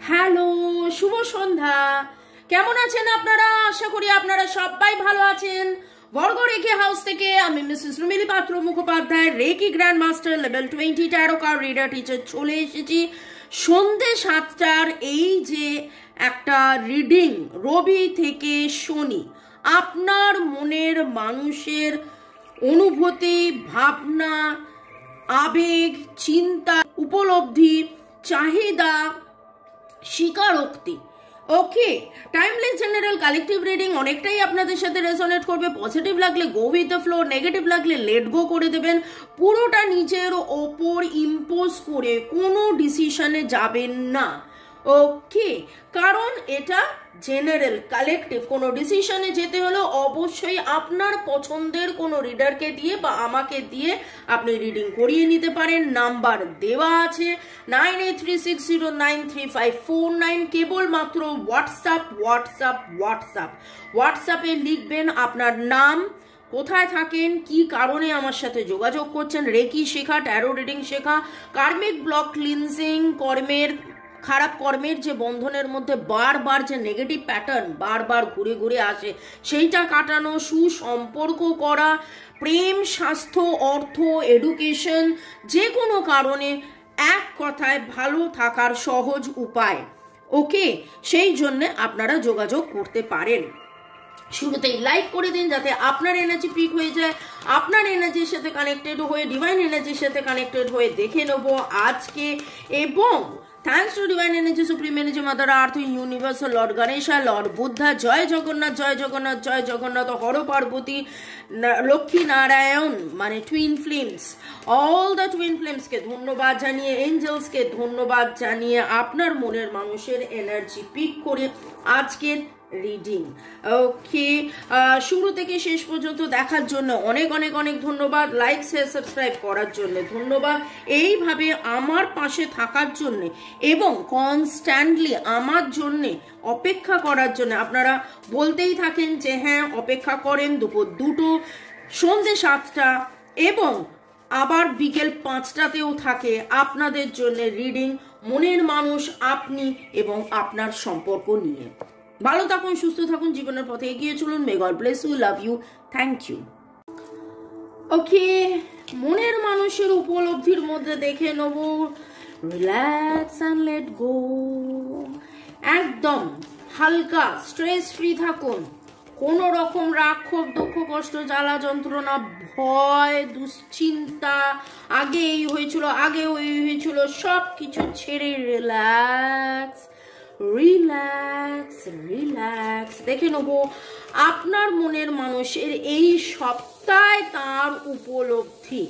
Hello, শুভ সন্ধ্যা। কেমন আছেন আপনারা? আশা করি আপনারা সবাই ভালো আছেন। বর্গ রেখে হাউস থেকে আমি Mrs Rumili Patra Mukhopadhyay, reiki grand master level 20 tarot card reader teacher চলে এসেছি সন্ধ্যে 7টার এই যে একটা রিডিং রবি থেকে শনি, আপনার মনের মানুষের অনুভূতি, ভাবনা, আবেগ, চিন্তা, উপলব্ধি, চাহিদা, স্বীকারোক্তি। ওকে, টাইমলেস জেনারেল কালেকটিভ রিডিং অনেকটাই আপনাদের সাথে রেজোনেট করবে। পজিটিভ লাগলে go with the flow, negative লাগলে লেট গো করে দেবেন। পুরোটা নিজের ওপর ইম্পোজ করে কোনো ডিসিশনে যাবেন না। ওকে, কারণ এটা জেনারেল কালেকটিভ। কোনো ডিসিশনে যেতে হলে অবশ্যই আপনার পছন্দের কোনো রিডারকে দিয়ে বা আমাকে দিয়ে আপনি রিডিং করিয়ে নিতে পারেন। নাম্বার দেওয়া আছে 9836093549। কেবলমাত্র হোয়াটসঅ্যাপে লিখবেন আপনার নাম, কোথায় থাকেন, কি কারণে আমার সাথে যোগাযোগ করছেন, রেকি শেখা, ট্যারো রিডিং শেখা, কার্মিক ব্লক ক্লিনজিং, খারাপ কর্মের যে বন্ধনের মধ্যে বারবার যে নেগেটিভ প্যাটার্ন বারবার ঘুরে ঘুরে আসে সেইটা কাটানো, সুসম্পর্ক করা, প্রেম, স্বাস্থ্য, অর্থ, এডুকেশন, যে কোনো কারণে এক কথায় ভালো থাকার সহজ উপায়। ওকে, সেই জন্য আপনারা যোগাযোগ করতে পারেন। শুরুতেই লাইক করে দিন যাতে আপনার এনার্জি পিক হয়ে যায়। আপনার এনার্জির সাথে কানেক্টেড হয়ে, ডিভাইন এনার্জির সাথে কানেক্টেড হয়ে দেখে নেব আজকে। এবং thanks to divine energy, supreme energy, mother earth, universe, lord Ganesha, lord Buddha, জয় জগন্নাথ, জয় জগন্নাথ, জয় জগন্নাথ, হর পার্বতী, লক্ষ্মী নারায়ণ, মানে twin flames, all the twin ফ্লেমসকে ধন্যবাদ জানিয়ে, এঞ্জেলসকে ধন্যবাদ জানিয়ে আপনার মনের মানুষের এনার্জি পিক করে আজকের রিডিং। ওকে, শুরু থেকে শেষ পর্যন্ত দেখার জন্য অনেক অনেক অনেক ধন্যবাদ। লাইক, শেয়ার, সাবস্ক্রাইব করার জন্য ধন্যবাদ। এইভাবে আমার পাশে থাকার জন্য এবং কনস্ট্যান্টলি আমার জন্য অপেক্ষা করার জন্য আপনারা বলতেই থাকেন যে হ্যাঁ অপেক্ষা করেন। দুপুর 2টো, সন্ধ্যে 7টা এবং আবার বিকেল 5টাতেও থাকে আপনাদের জন্য রিডিং, মনের মানুষ, আপনি এবং আপনার সম্পর্ক নিয়ে। ভালো থাকুন, সুস্থ থাকুন, জীবনের পথে এগিয়ে চলুন। May God bless you, love you, thank you. Okay, মনের মানুষের উপলব্ধির মধ্যে দেখে নেব রিল্যাক্স অ্যান্ড লেট গো। একদম হালকা, স্ট্রেস ফ্রি থাকুন। কোনো রকম রাগ, ক্ষোভ, দুঃখ, কষ্ট, জ্বালা, যন্ত্রণা, ভয়, দুশ্চিন্তা, আগে এই হয়েছিল, আগে ওই হয়েছিল, সব কিছু ছেড়ে রিল্যাক্স রিল্যাক্স রিল্যাক্স। দেখে নেব আপনার মনের মানুষের এই সপ্তাহে তার উপলব্ধি।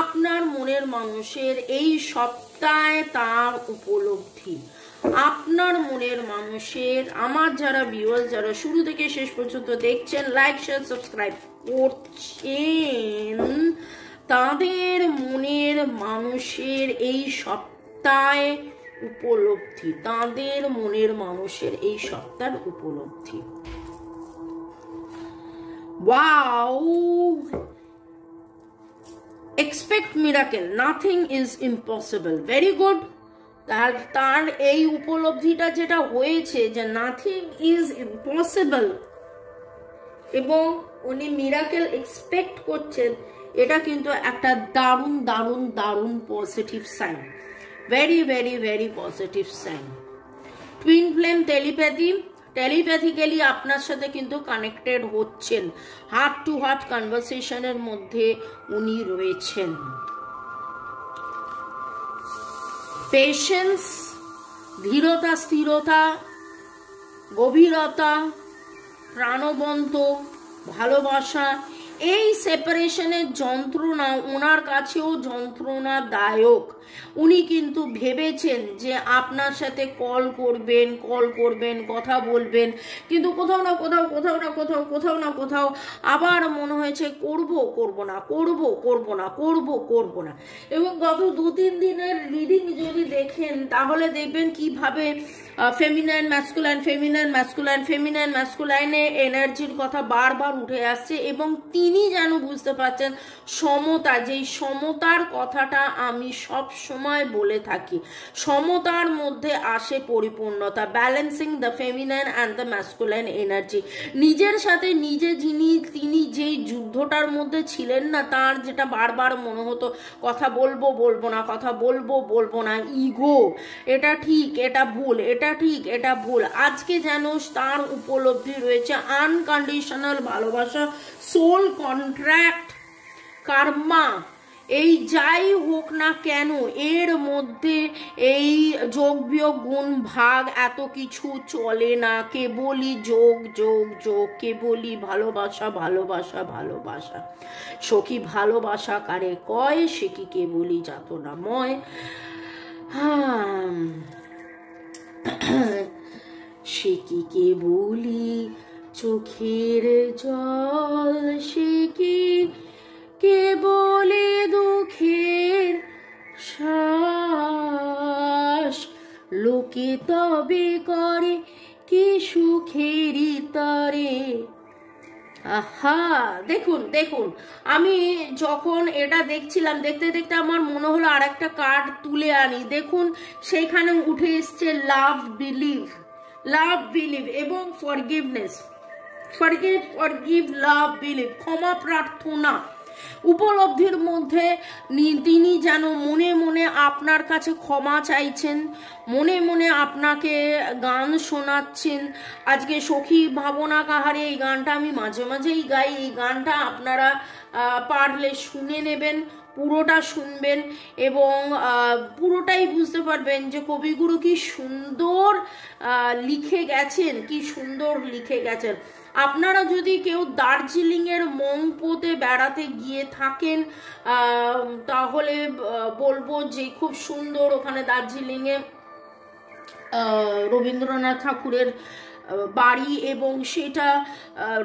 আপনার মনের মানুষের এই সপ্তাহে তার উপলব্ধি। আপনার মনের মানুষের, আমার যারা ভিউয়ার্স, যারা শুরু থেকে শেষ পর্যন্ত দেখছেন, লাইক, শেয়ার, সাবস্ক্রাইব করছেন, তাদের মনের মানুষের এই সপ্তাহে উপলব্ধি, তাদের মনের মানুষের এই সপ্তাহের উপলব্ধি। Wow, expect miracle, nothing is impossible. Very good. তার এই উপলব্ধিটা যেটা হয়েছে যে নাথিং ইজ ইম্পসিবল এবং উনি মিরাকেল এক্সপেক্ট করছেন, এটা কিন্তু একটা দারুণ দারুণ দারুণ positive sign. Very very very positive sign. Twin flame telepathically আপনার সাথে কিন্তু কানেক্টেড হচ্ছেন, হার্ট টু হার্ট কনভারসেশনের মধ্যে উনি রয়েছেন। পেশেন্স, ধীরতা, স্থিরতা, গভীরতা, প্রাণবন্ত ভালোবাসা, এই সেপারেশনের যন্ত্রণা ওনার কাছেও যন্ত্রণাদায়ক। উনি কিন্তু ভেবেছেন যে আপনার সাথে কল করবেন, কথা বলবেন, কিন্তু কোথাও না কোথাও আবার মনে হয়েছে করব না। এবং গত 2-3 দিনের রিডিং যদি দেখেন তাহলে দেখবেন কিভাবে ফেমিনাইন ম্যাসকুলাইনে এনার্জির কথা বারবার উঠে আসছে এবং তিনি যেন বুঝতে পারছেন সমতা, যেই সমতার কথাটা আমি সব সময় বলে থাকি, সমতার মধ্যে আসে পরিপূর্ণতা, balancing the feminine and the masculine energy. নিজের সাথে নিজে তিনি যেই যুদ্ধটার মধ্যে ছিলেন না, তার যেটা বারবার মনে হতো কথা বলবো বলবো না, কথা বলবো বলবো না, ইগো, এটা ঠিক এটা ভুল, এটা ঠিক এটা ভুল, আজকে যেন তার উপলব্ধি রয়েছে আনকন্ডিশনাল ভালোবাসা, সোল কন্ট্রাক্ট, কার্মা, এই যাই হোক না কেন এর মধ্যে এই যোগ বিয়োগ গুণ ভাগ এত কিছু চলে না, কেবলই যোগ যোগ যোগ, কেবলই ভালোবাসা ভালোবাসা ভালোবাসা। সখী ভালোবাসা কারে কয়, সে কি কেবলই যাতনাময়। সে কি কেবলই চোখের জল, সে কি কেবলে দুঃখের শ্বাস, লোকে তবে করে কি সুখেরই তরে। আহা, দেখুন দেখুন, আমি যখন এটা দেখছিলাম, দেখতে দেখতে আমার মনে হলো আর একটা কার্ড তুলে আনি। দেখুন সেখানে উঠে এসছে লাভ, বিলিভ, লাভ বিলিভ এবং ফরগিভনেস, ফরগিভ ফরগিভ লাভ বিলিভ, ক্ষমা প্রার্থনা। উপলব্ধির মধ্যে তিনি যেন মনে মনে আপনার কাছে ক্ষমা চাইছেন, মনে মনে আপনাকে গান শোনাচ্ছেন। আজকে সখী ভাবনা কাহারে এই গানটা আমি মাঝে মাঝেই গাই, এই গানটা আপনারা পারলে শুনে নেবেন, পুরোটা শুনবেন এবং পুরোটাই বুঝতে পারবেন যে কবিগুরু কি সুন্দর লিখে গেছেন, কি সুন্দর লিখে গেছেন। আপনারা যদি কেউ দার্জিলিংয়ের মংপোতে বেড়াতে গিয়ে থাকেন তাহলে বলবো যে খুব সুন্দর ওখানে দার্জিলিংয়ে রবীন্দ্রনাথ ঠাকুরের বাড়ি, এবং সেটা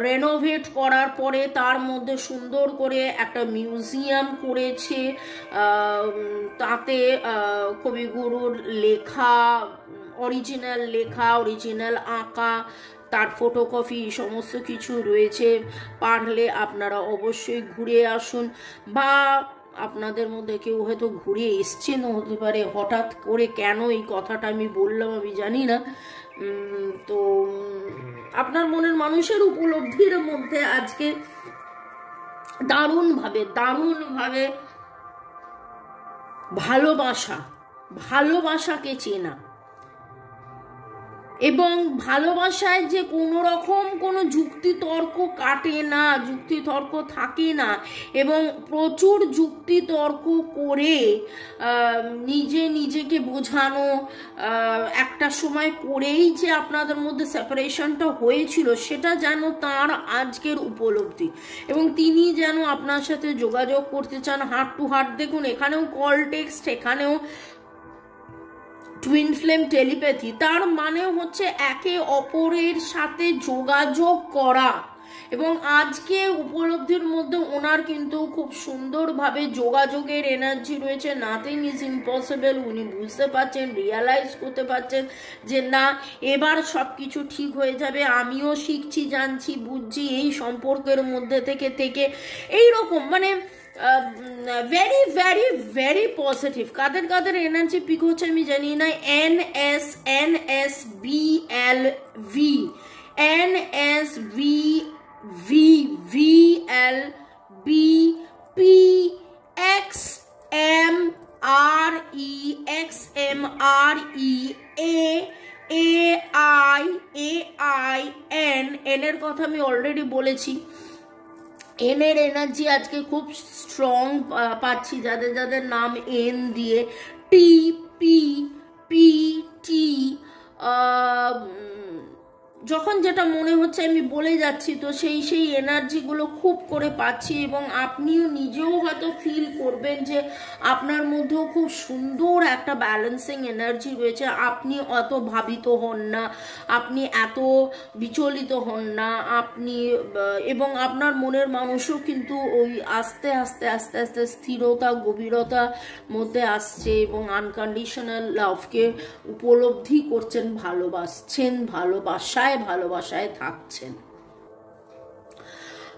রেনোভেট করার পরে তার মধ্যে সুন্দর করে একটা মিউজিয়াম করেছে, তাতে কবিগুরুর লেখা, অরিজিনাল লেখা, অরিজিনাল আঁকা, তার ফটোকপি সমস্ত কিছু রয়েছে। পারলে আপনারা অবশ্যই ঘুরে আসুন, বা আপনাদের মধ্যে কেউ হয়তো ঘুরে এসছেনও হতে পারে। হঠাৎ করে কেন এই কথাটা আমি বললাম আমি জানি না, তো আপনার মনের মানুষের উপলব্ধির মধ্যে আজকে দারুণভাবে দারুণভাবে ভালোবাসা, ভালোবাসাকে চেনা এবং ভালোবাসায় যে কোনো রকম কোনো যুক্তি তর্ক কাটে না, যুক্তি তর্ক থাকে না, এবং প্রচুর যুক্তি তর্ক করে নিজে নিজেকে বোঝানো একটা সময় করেই যে আপনাদের মধ্যে সেপারেশনটা হয়েছিল সেটা যেন তার আজকের উপলব্ধি, এবং তিনি যেন আপনার সাথে যোগাযোগ করতে চান হার্ট টু হার্ট। দেখুন এখানেও কল টেক্সট, এখানেও টুইন ফ্লেম টেলিপ্যাথি, তার মানে হচ্ছে একে অপরের সাথে যোগাযোগ করা। এবং আজকে উপলব্ধির মধ্যে ওনার কিন্তু খুব সুন্দরভাবে যোগাযোগের এনার্জি রয়েছে। নাথিং ইজ ইম্পসিবল, উনি বুঝতে পারছেন, রিয়ালাইজ করতে পারছেন যে না এবার সব কিছু ঠিক হয়ে যাবে, আমিও শিখছি, জানছি, বুঝছি এই সম্পর্কের মধ্যে থেকে থেকে এইরকম মানে ভেরি ভেরি ভেরি পজিটিভ। কাদের কাদের এনার্জি পিক হচ্ছে আমি জানি না। NSBLV, NSVVLB, PXMREXMREAIN, এর কথা আমি অলরেডি বলেছি। এনের এনার্জি আজকে খুব স্ট্রং পাচ্ছি যাদের যাদের নাম এন দিয়ে। TPPT, যখন যেটা মনে হচ্ছে আমি বলে যাচ্ছি, তো সেই এনার্জিগুলো খুব করে পাচ্ছি, এবং আপনিও নিজেও হয়তো ফিল করবেন যে আপনার মধ্যেও খুব সুন্দর একটা ব্যালেন্সিং এনার্জি রয়েছে। আপনি অত ভাবিত হন না, আপনি এত বিচলিত হন না, আপনি এবং আপনার মনের মানুষও কিন্তু ওই আস্তে আস্তে আস্তে আস্তে স্থিরতা গভীরতার মধ্যে আসছে এবং আনকন্ডিশনাল লাভকে উপলব্ধি করছেন, ভালোবাসছেন, ভালোবাসায় থাকছেন।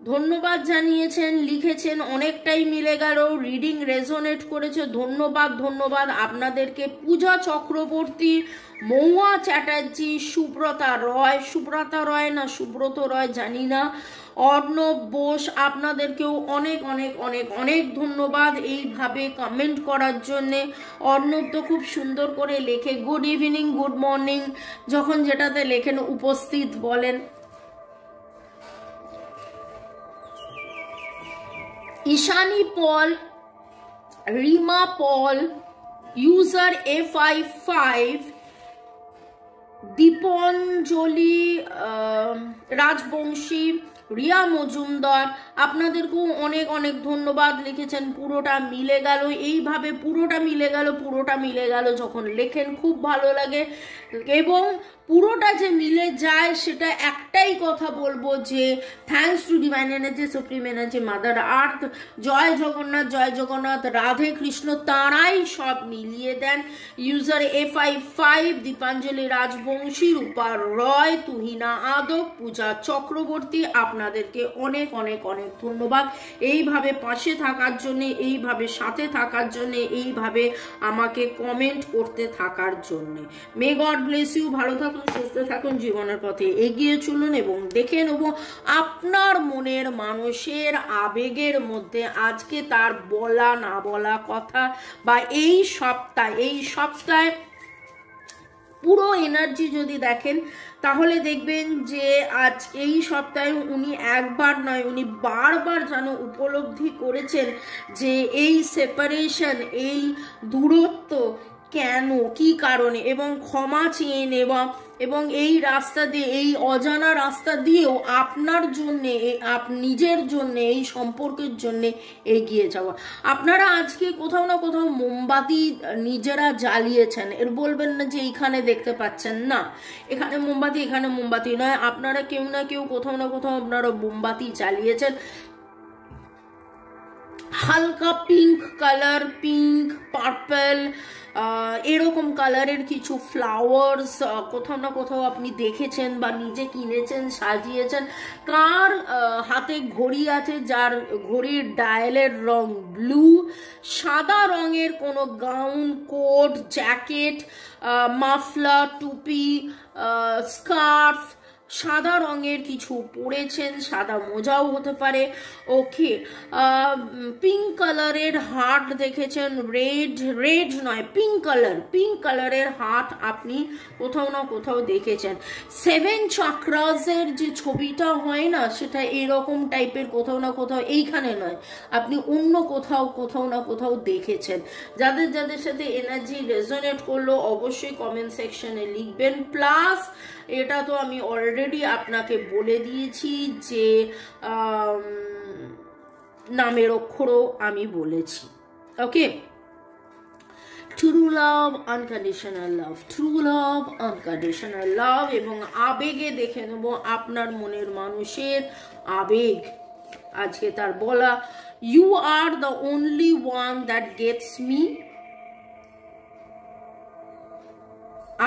ধন্যবাদ জানিয়েছেন, লিখেছেন, অনেকটাই মিলে গেল, রিডিং রেজোনেট করেছে, ধন্যবাদ ধন্যবাদ আপনাদেরকে। পূজা চক্রবর্তী, মহুয়া চ্যাটার্জি, সুব্রতা রয় না সুব্রত রয় জানি না, অর্ণব বোস, আপনাদেরকেও অনেক অনেক অনেক অনেক ধন্যবাদ এইভাবে কমেন্ট করার জন্যে। অর্ণব তো খুব সুন্দর করে লেখে, গুড ইভিনিং, গুড মর্নিং, যখন যেটাতে লেখেন উপস্থিত বলেন। ঈশানী পল, রিমা পল, ইউজার A55, দীপঞ্জলি রাজবংশী, রিয়া মজুমদার, আপনাদেরকেও অনেক অনেক ধন্যবাদ, লিখেছেন পুরোটা মিলে গেল। এইভাবে পুরোটা মিলে গেল যখন লেখেন খুব ভালো লাগে, এবং পুরোটা যে মিলে যায় সেটা একটাই কথা বলবো যে thanks to divine energy, supreme energy, mother earth, জয় জগন্নাথ, রাধে কৃষ্ণ, তাঁরাই সব মিলিয়ে দেন। ইউজার A55, দীপাঞ্জলি রাজবংশী, রূপা রয়, তুহিনা আদক, পূজা চক্রবর্তী, আপনাদেরকে অনেক অনেক অনেক ধন্যবাদ এইভাবে পাশে থাকার জন্যে, এইভাবে সাথে থাকার জন্যে, এইভাবে আমাকে কমেন্ট করতে থাকার জন্যে। মে গড ব্লেস ইউ, ভালো থাকুন, সুস্থ থাকুন, জীবনের পথে এগিয়ে চলুন, এবং দেখে নেব আপনার মনের মানুষের আবেগের মধ্যে আজকে তার বলা না বলা কথা, বা এই সপ্তাহে পুরো এনার্জি যদি দেখেন তাহলে দেখবেন যে আজ এই সপ্তাহে উনি একবার নয়, উনি বারবার যেন উপলব্ধি করেছেন যে এই সেপারেশন, এই দূরত্ব কেন, কি কারণে, এবং ক্ষমা চেয়ে নেওয়া, এবং এই রাস্তা দিয়ে, এই অজানা রাস্তা দিয়েও আপনার জন্যে, নিজের জন্যে, এই সম্পর্কের জন্যে এগিয়ে যাওয়া। আপনারা আজকে কোথাও না কোথাও মোমবাতি নিজেরা জ্বালিয়েছেন, এর বলবেন না যে এইখানে দেখতে পাচ্ছেন না, এখানে মোমবাতি নয়, আপনারা কেউ না কেউ কোথাও না কোথাও আপনারা মোমবাতি জ্বালিয়েছেন। হালকা পিঙ্ক কালার, পিঙ্ক, পার্পল, এরকম কালারের কিছু ফ্লাওয়ার্স কোথাও না কোথাও আপনি দেখেছেন বা নিজে কিনেছেন, সাজিয়েছেন। কার হাতে ঘড়ি আছে যার ঘড়ির ডায়ালের রং ব্লু, সাদা রঙের কোনো গাউন, কোট, জ্যাকেট, মাফলার, টুপি, স্কার্ফ, সাদা রঙের কিছু পরেছেন, সাদা মোজাও হতে পারে, ওকে। পিঙ্ক কালারের হার্ট দেখেছেন, রেড নয়, পিঙ্ক কালারের হার্ট আপনি কোথাও না কোথাও দেখেছেন। 7 চাক্রাসের যে ছবিটা হয় না, সেটা এরকম টাইপের কোথাও না কোথাও, এইখানে নয়, আপনি অন্য কোথাও না কোথাও দেখেছেন। যাদের সাথে এনার্জি রেজোনেট করলো অবশ্যই কমেন্ট সেকশনে লিখবেন। প্লাস এটা তো আমি অলরেডি আপনাকে বলে দিয়েছি যে নামের অক্ষরও আমি বলেছি, okay. True love, unconditional love, true love, unconditional love, এবং আবেগে দেখে নেব আপনার মনের মানুষের আবেগ। আজকে তার বলা, you are the only one that gets me,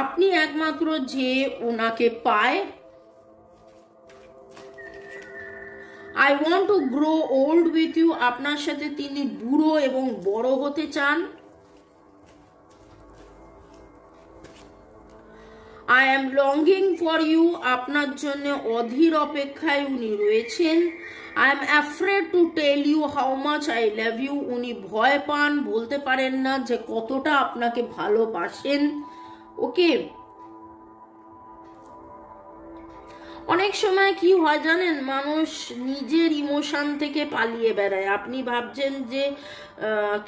আপনি একমাত্র যে ওনাকে পায়। I want to grow old with you, আপনার সাথে তিনি বুড়ো এবং বড় হতে চান। I am longing for you, আপনার জন্য অধীর অপেক্ষায় উনি রয়েছেন। I am afraid to tell you how much I love you, উনি ভয় পান, বলতে পারেন না যে কতটা আপনাকে ভালোবাসেন, ওকে। অনেক সময় কি হয় জানেন, মানুষ নিজের ইমোশন থেকে পালিয়ে বেড়ায়। আপনি ভাবছেন যে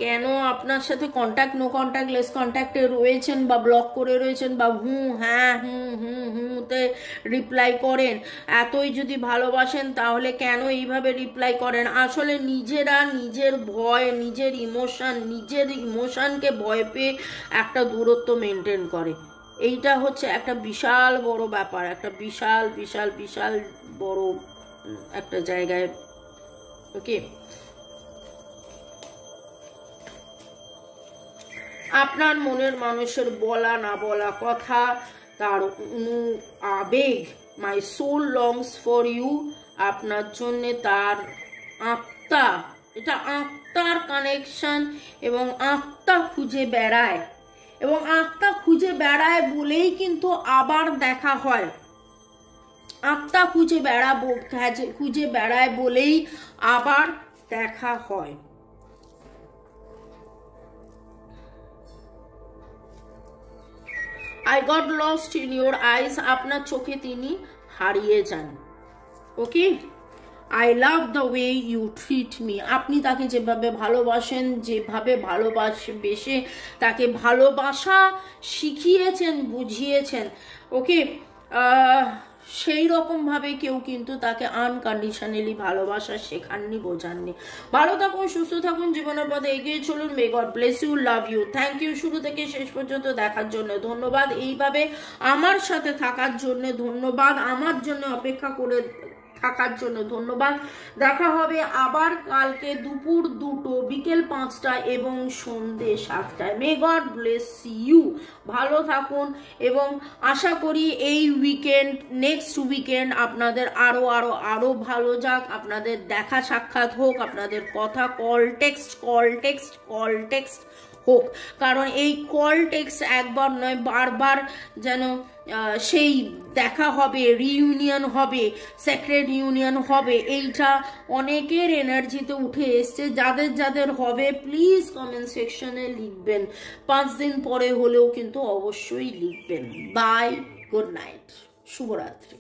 কেন আপনার সাথে কন্ট্যাক্ট, নো কন্ট্যাক্ট, লেস কন্ট্যাক্টে রয়েছেন, বা ব্লক করে রয়েছেন, বা হ্যাঁ হুতে রিপ্লাই করেন। এতই যদি ভালোবাসেন তাহলে কেন এইভাবে রিপ্লাই করেন? আসলে নিজেরা নিজের ভয়, নিজের ইমোশনকে ভয় পেয়ে একটা দূরত্ব মেনটেন করে। এইটা হচ্ছে একটা বিশাল বড় ব্যাপার, একটা বিশাল বড় একটা জায়গায়, ওকে। আপনার মনের মানুষের বলা না বলা কথা, তার আবেগ, my soul longs for you, আপনার জন্য তার আত্মা, এটা আত্মার কানেকশন, এবং আত্মা খুঁজে বেড়ায়, এবং আত্মা খুঁজে বেড়ায় বলেই কিন্তু আবার দেখা হয়। আত্মা খুঁজে বেড়ায় বলেই আবার দেখা হয়। I got lost in your eyes, আপনার চোখে তিনি হারিয়ে যান। ওকে, I love the way you treat me, আপনি তাকে যেভাবে ভালোবাসেন, যেভাবে বেশে তাকে ভালোবাসা শিখিয়েছেন, বুঝিয়েছেন, ওকে, সেই রকম ভাবে কেউ কিন্তু তাকে আনকন্ডিশনালি ভালোবাসা শেখাননি, বোঝাননি। ভালো থাকুন, সুস্থ থাকুন, জীবনের পথে এগিয়ে চলুন। May God bless you, love you, thank you শুরু থেকে শেষ পর্যন্ত দেখার জন্য ধন্যবাদ, এইভাবে আমার সাথে থাকার জন্য ধন্যবাদ, আমার জন্য অপেক্ষা করে থাকার জন্য ধন্যবাদ। দেখা হবে আবার কালকে দুপুর 2টো, বিকেল 5টা এবং সন্ধ্যে 7টায়। মে গড ব্লেস ইউ, ভালো থাকুন, এবং আশা করি এই উইকেন্ড, নেক্সট উইকেন্ড আপনাদের আরো ভালো যাক, আপনাদের দেখা সাক্ষাৎ হোক, আপনাদের কথা কল টেক্সট হোক, কারণ এই কল টেক্সট একবার নয় বারবার যেন সেই দেখা হবে, রিইউনিয়ন হবে, সেক্রেট ইউনিয়ন হবে, এইটা অনেকের এনার্জিতে উঠে এসছে। যাদের হবে প্লিজ কমেন্ট সেকশনে লিখবেন, 5 দিন পরে হলেও কিন্তু অবশ্যই লিখবেন। বাই, গুড নাইট, শুভরাত্রি।